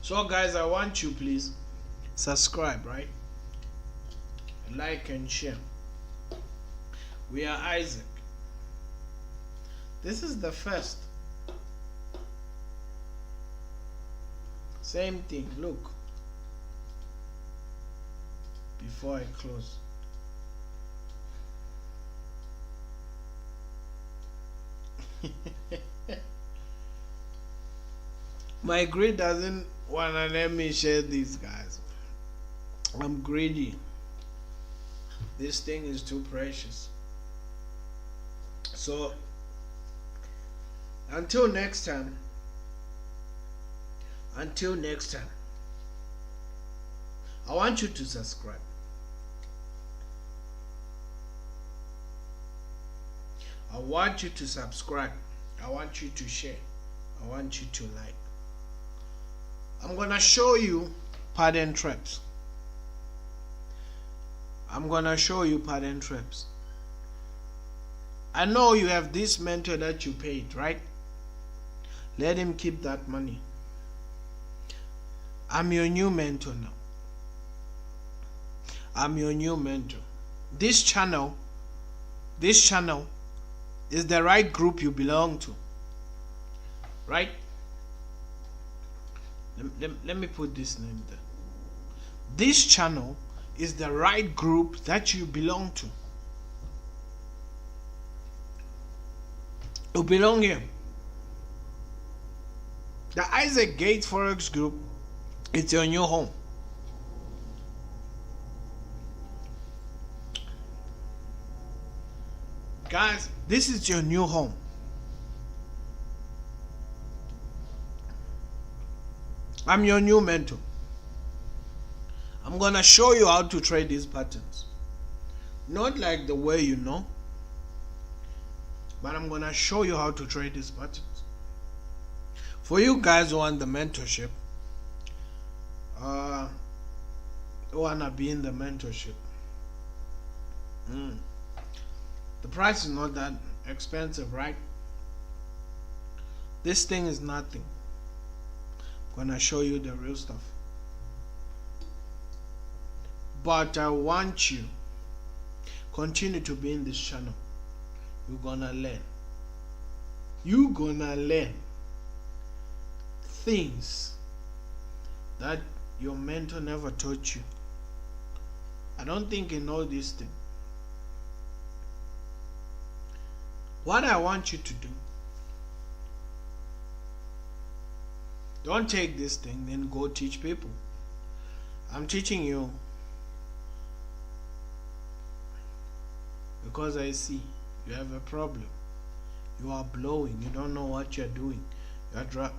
So guys, I want you please subscribe, right? Like and share. We are Isaac. This is the first. Same thing, look. Before I close. My greed doesn't wanna let me share these, guys. I'm greedy. This thing is too precious. So until next time, I want you to subscribe. I want you to subscribe. I want you to share. I want you to like. I'm gonna show you pattern traps. I know you have this mentor that you paid, right? Let him keep that money. I'm your new mentor now. This channel is the right group you belong to, right? Let me put this name there. This channel is the right group that you belong to. You belong here. The Isaac Gates Forex group, it's your new home. Guys, this is your new home. I'm your new mentor. I'm gonna show you how to trade these patterns. Not like the way you know, but I'm gonna show you how to trade these patterns. For you guys who want the mentorship, who wanna be in the mentorship, the price is not that expensive, right? This thing is nothing. I'm gonna show you the real stuff. But I want you continue to be in this channel. You're gonna learn things that your mentor never taught you. I don't think you know this thing. What I want you to do, don't take this thing then go teach people. I'm teaching you because I see you have a problem. You are blowing. You don't know what you're doing.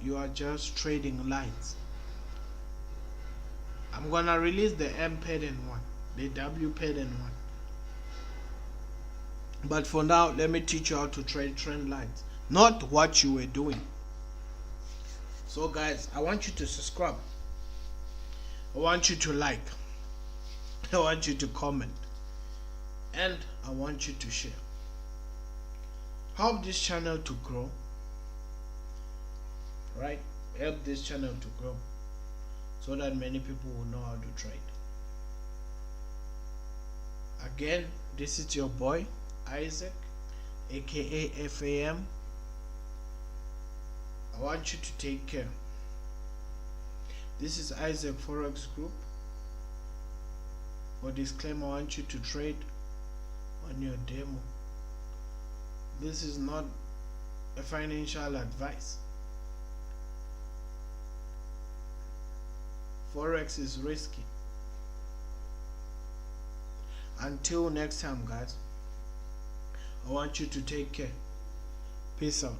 You are just trading lines. I'm gonna release the M pattern one, the W pattern one. But for now, let me teach you how to trade trend lines, not what you were doing. So guys, I want you to subscribe. I want you to like. I want you to comment. And I want you to share. Help this channel to grow. Right? Help this channel to grow so that many people will know how to trade. Again, this is your boy Isaac, aka FAM. I want you to take care. This is Isaac Forex Group. For disclaimer, I want you to trade on your demo. This is not a financial advice. Forex is risky. Until next time, guys, I want you to take care. Peace out.